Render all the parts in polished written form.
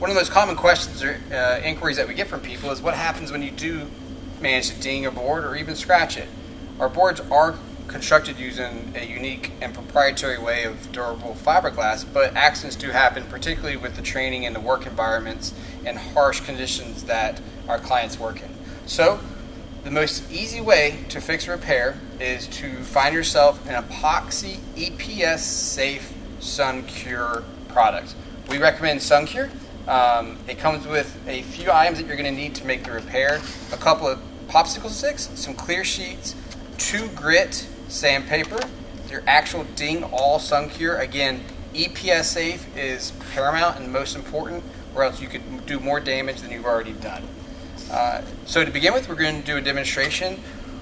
One of the most common questions or inquiries that we get from people is what happens when you do manage to ding a board or even scratch it. Our boards are constructed using a unique and proprietary way of durable fiberglass, but accidents do happen, particularly with the training and the work environments and harsh conditions that our clients work in. So the most easy way to fix a repair is to find yourself an epoxy EPS safe SunCure product. We recommend SunCure. It comes with a few items that you're going to need to make the repair: a couple of popsicle sticks, some clear sheets, 2 grit sandpaper, your actual ding all SunCure. Again, EPS safe is paramount and most important, or else you could do more damage than you've already done. So to begin with, we're going to do a demonstration.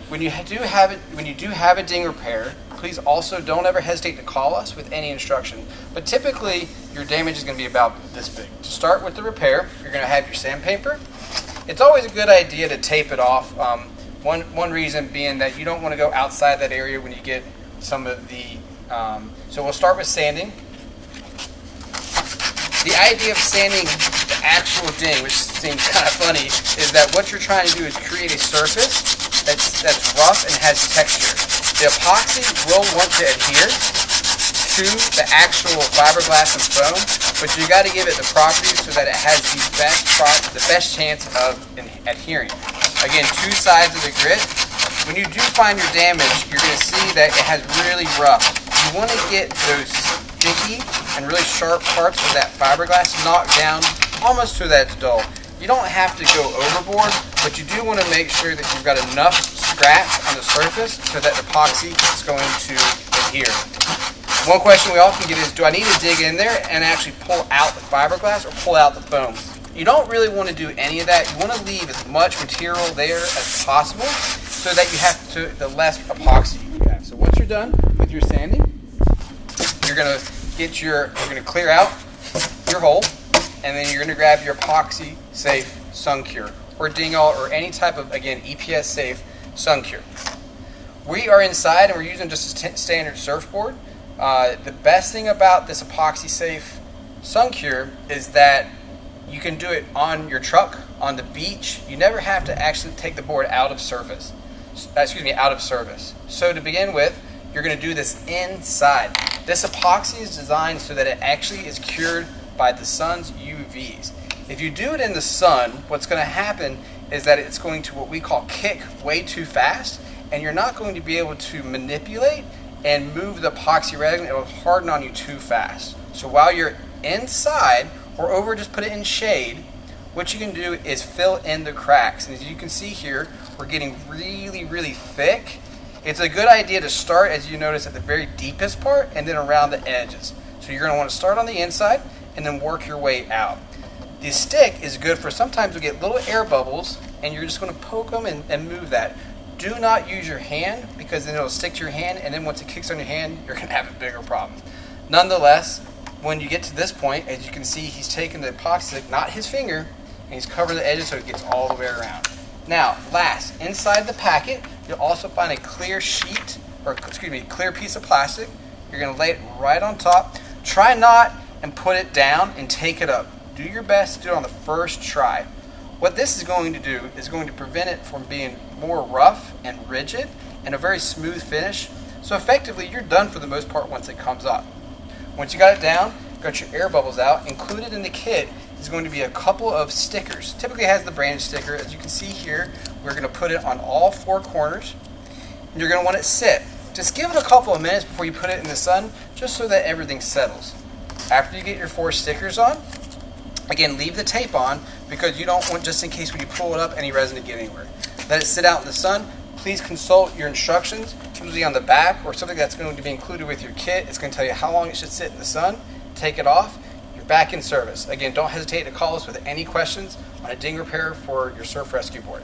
When you do have a ding repair, please also don't ever hesitate to call us with any instruction. But typically, your damage is going to be about this big. To start with the repair, you're going to have your sandpaper. It's always a good idea to tape it off. One reason being that you don't want to go outside that area when you get some of the... so we'll start with sanding. The idea of sanding the actual ding, which seems kind of funny, is that what you're trying to do is create a surface that's rough and has texture. The epoxy will want to adhere to the actual fiberglass and foam, but you got to give it the properties so that it has the best chance of adhering. Again, 2 sides of the grit. When you do find your damage, you're going to see that it has really rough. You want to get those sticky and really sharp parts of that fiberglass knocked down almost to that it's dull. You don't have to go overboard, but you do want to make sure that you've got enough scratch on the surface so that the epoxy is going to adhere. One question we often get is, do I need to dig in there and actually pull out the fiberglass or pull out the foam? You don't really want to do any of that. You want to leave as much material there as possible so that you have the less epoxy you have. So once you're done with your sanding, you're going to clear out your hole, and then you're going to grab your epoxy safe SunCure or Dingall or any type of, again, EPS safe SunCure. We are inside and we're using just a standard surfboard. The best thing about this epoxy safe SunCure is that you can do it on your truck, on the beach. You never have to actually take the board out of service. So to begin with, you're going to do this inside. This epoxy is designed so that it actually is cured by the sun's UVs. If you do it in the sun, what's going to happen is that it's going to what we call kick way too fast, and you're not going to be able to manipulate and move the epoxy resin. It will harden on you too fast. So while you're inside, or over, just put it in shade, what you can do is fill in the cracks. And as you can see here, we're getting really, really thick. It's a good idea to start, as you notice, at the very deepest part and then around the edges. So you're going to want to start on the inside and then work your way out. The stick is good for, sometimes you'll get little air bubbles and you're just going to poke them and move that. Do not use your hand, because then it'll stick to your hand, and then once it kicks on your hand, you're going to have a bigger problem. Nonetheless, when you get to this point, as you can see, he's taken the epoxy stick, not his finger, and he's covered the edges so it gets all the way around. Now, last, inside the packet, you'll also find a clear sheet, clear piece of plastic. You're going to lay it right on top. Try not and put it down and take it up. Do your best to do it on the first try. What this is going to do is going to prevent it from being more rough and rigid and a very smooth finish. So effectively, you're done for the most part once it comes up. Once you got it down, got your air bubbles out, included in the kit is going to be a couple of stickers. Typically it has the brand sticker. As you can see here, we're going to put it on all 4 corners, and you're going to want it sit. Just give it a couple of minutes before you put it in the sun, just so that everything settles. After you get your 4 stickers on, again, leave the tape on, because you don't want, just in case when you pull it up, any resin to get anywhere. Let it sit out in the sun. Please consult your instructions, usually on the back or something that's going to be included with your kit. It's going to tell you how long it should sit in the sun. Take it off. You're back in service. Again, don't hesitate to call us with any questions on a ding repair for your surf rescue board.